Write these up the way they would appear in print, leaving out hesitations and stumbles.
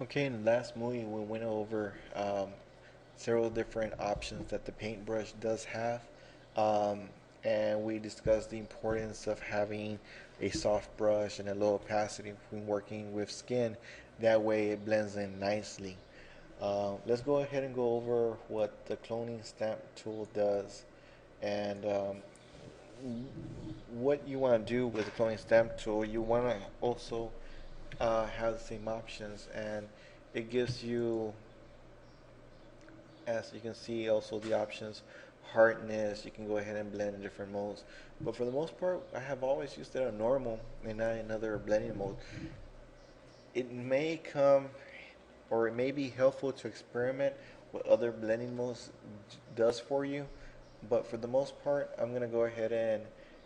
Okay, in the last movie we went over several different options that the paintbrush does have, um, and we discussed the importance of having a soft brush and a low opacity when working with skin. That way it blends in nicely. Let's go ahead and go over what the cloning stamp tool does and what you want to do with the cloning stamp tool. You want to also have the same options, and it gives you, as you can see, also the options hardness. You can go ahead and blend in different modes, but for the most part I have always used it on normal and not another blending mode. It may come, or it may be helpful to experiment what other blending modes does for you, but for the most part I'm going to go ahead and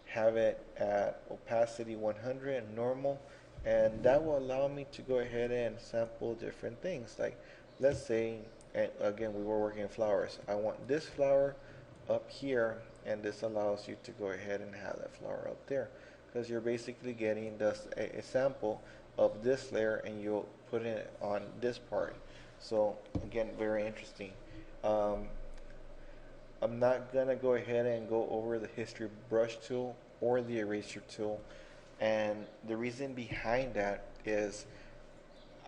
have it at opacity 100 and normal, and that will allow me to go ahead and sample different things. Like, let's say, and again, we were working in flowers, I want this flower up here, and this allows you to go ahead and have that flower up there, because you're basically getting just a sample of this layer and you'll put it on this part. So again, very interesting. um, I'm not gonna go ahead and go over the history brush tool or the eraser tool, and the reason behind that is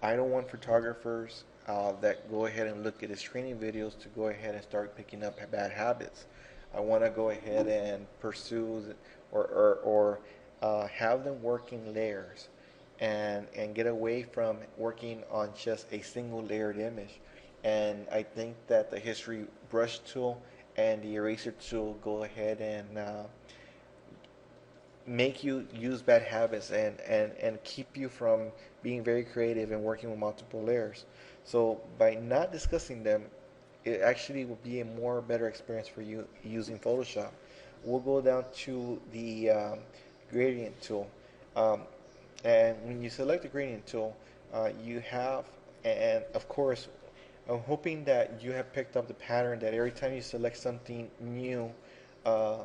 I don't want photographers that go ahead and look at his training videos to go ahead and start picking up bad habits. I want to go ahead and pursue or have them work in layers and get away from working on just a single layered image. And I think that the history brush tool and the eraser tool go ahead and make you use bad habits and keep you from being very creative and working with multiple layers. So by not discussing them, it actually will be a more better experience for you using Photoshop. We'll go down to the gradient tool. Um, and when you select the gradient tool, you have, and of course, I'm hoping that you have picked up the pattern that every time you select something new, uh,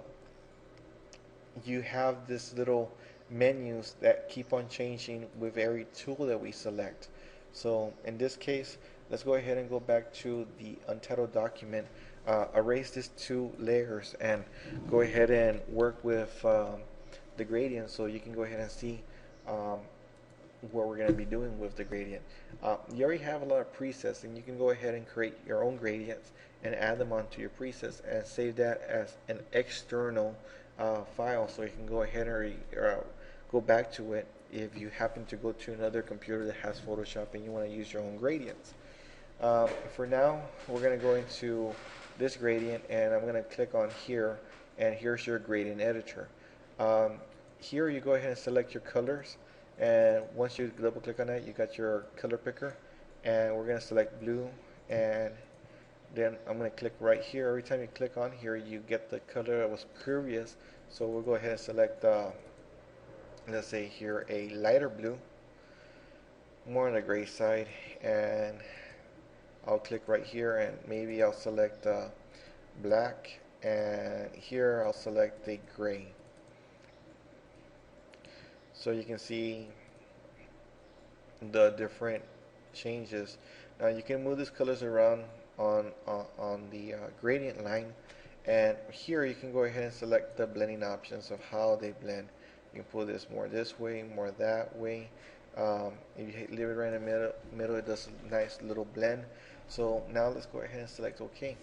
you have this little menus that keep on changing with every tool that we select. So in this case, let's go ahead and go back to the untitled document, erase these two layers, and go ahead and work with the gradient so you can go ahead and see um, what we're going to be doing with the gradient. You already have a lot of presets, and you can go ahead and create your own gradients and add them onto your presets and save that as an external file, so you can go ahead and go back to it if you happen to go to another computer that has Photoshop and you want to use your own gradients. For now, we're going to go into this gradient, and I'm going to click on here, and here's your gradient editor. Um, Here you go ahead and select your colors, and once you double click on that, you got your color picker, and we're going to select blue, and then I'm going to click right here. Every time you click on here, you get the color that was previous. So we'll go ahead and select, let's say here, a lighter blue, more on the gray side, and I'll click right here, and maybe I'll select black, and here I'll select the gray. So you can see the different changes. Now you can move these colors around on the gradient line, and here you can go ahead and select the blending options of how they blend. You can pull this more this way, more that way. If you leave it right in the middle, it does a nice little blend. So now let's go ahead and select OK.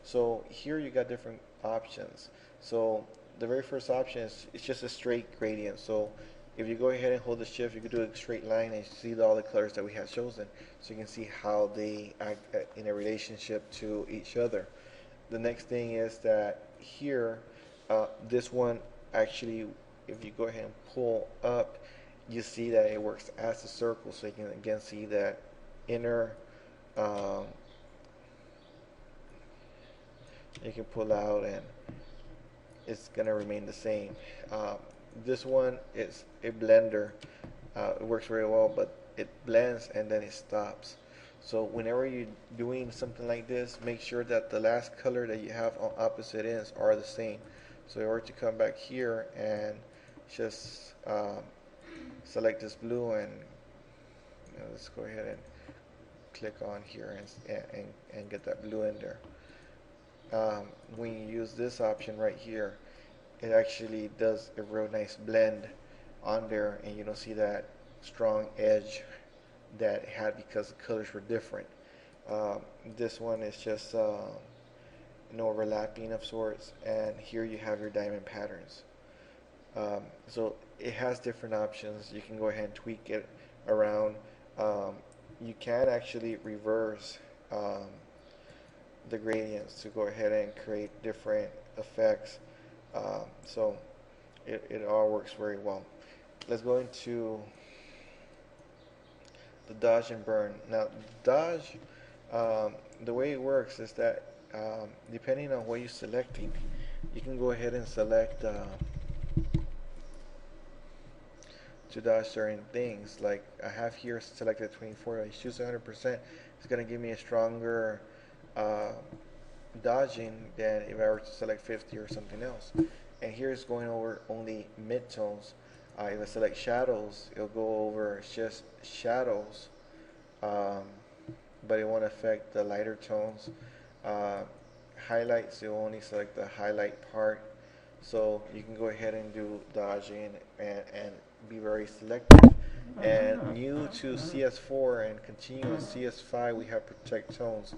So here you got different options. So the very first option is it's just a straight gradient. So if you go ahead and hold the shift, you can do a straight line and see all the colors that we have chosen. So you can see how they act in a relationship to each other. The next thing is that here, this one actually, if you go ahead and pull up, you see that it works as a circle. So you can again see that inner, um, you can pull out, and it's going to remain the same. This one is a blender. It works very well, but it blends and then it stops. So whenever you're doing something like this, make sure that the last color that you have on opposite ends are the same. So in order to come back here and just select this blue, and let's go ahead and click on here and get that blue in there. When you use this option right here, it actually does a real nice blend on there, and you don't see that strong edge that it had because the colors were different. Um, this one is just an overlapping of sorts, and here you have your diamond patterns. So it has different options. You can go ahead and tweak it around. Um, you can actually reverse the gradients to go ahead and create different effects. So it all works very well. Let's go into the dodge and burn. Now, dodge, the way it works is that depending on what you're selecting, you can go ahead and select to dodge certain things. Like I have here selected 24. I choose 100%. It's going to give me a stronger uh, dodging than if I were to select 50 or something else. And here it's going over only midtones. If I select shadows, it'll go over just shadows, um, but it won't affect the lighter tones. Uh, Highlights, you'll only select the highlight part. So you can go ahead and do dodging and be very selective. And new to CS4 and continue on CS5, we have protect tones.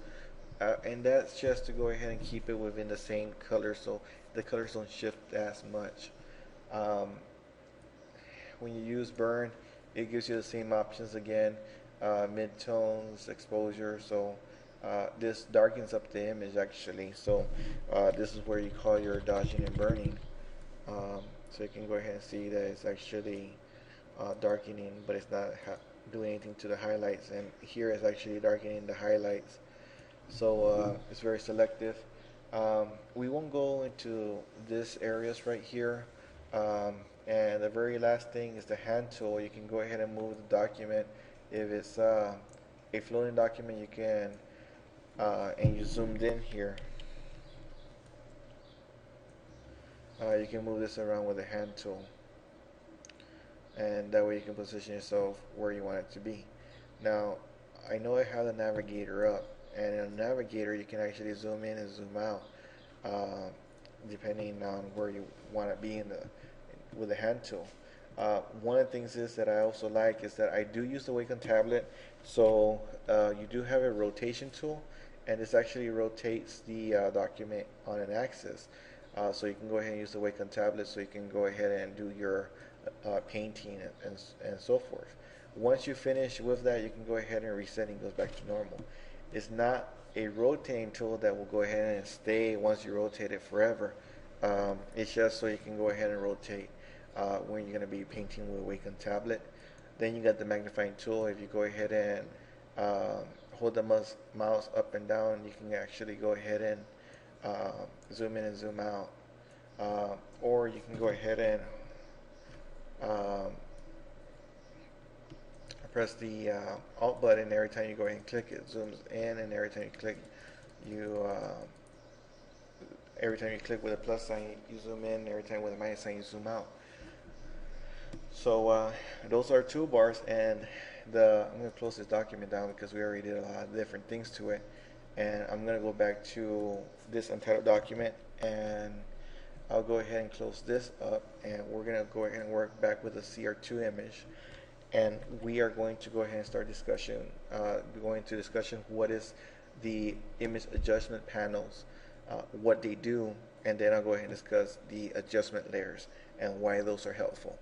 And that's just to go ahead and keep it within the same color so the colors don't shift as much. Um, when you use burn, it gives you the same options again, mid-tones, exposure. So this darkens up the image actually. So this is where you call your dodging and burning. So you can go ahead and see that it's actually darkening, but it's not doing anything to the highlights. And here it's actually darkening the highlights. So it's very selective. We won't go into this areas right here. Um, and the very last thing is the hand tool. You can go ahead and move the document. If it's a floating document, you can, and you zoomed in here, you can move this around with the hand tool. And that way you can position yourself where you want it to be. Now, I know I have the navigator up, and in the navigator you can actually zoom in and zoom out, uh, depending on where you want to be with the hand tool. One of the things is that I also like is that I do use the Wacom tablet, so you do have a rotation tool, and this actually rotates the document on an axis. So you can go ahead and use the Wacom tablet, so you can go ahead and do your painting and so forth. Once you finish with that, you can go ahead and reset and it goes back to normal. It's not a rotating tool that will go ahead and stay once you rotate it forever. It's just so you can go ahead and rotate when you're going to be painting with a Wacom tablet. Then you got the magnifying tool. If you go ahead and hold the mouse up and down, you can actually go ahead and zoom in and zoom out. Or you can go ahead and press the Alt button every time you go ahead and click it. Zooms in, and every time you click, every time you click with a plus sign, you zoom in. Every time with a minus sign, you zoom out. So those are toolbars, and I'm going to close this document down because we already did a lot of different things to it. And I'm going to go back to this untitled document, and I'll go ahead and close this up, and we're going to go ahead and work back with the CR2 image. And we are going to go ahead and start discussion. Going to discussion what is the image adjustment panels, what they do, and then I'll go ahead and discuss the adjustment layers and why those are helpful.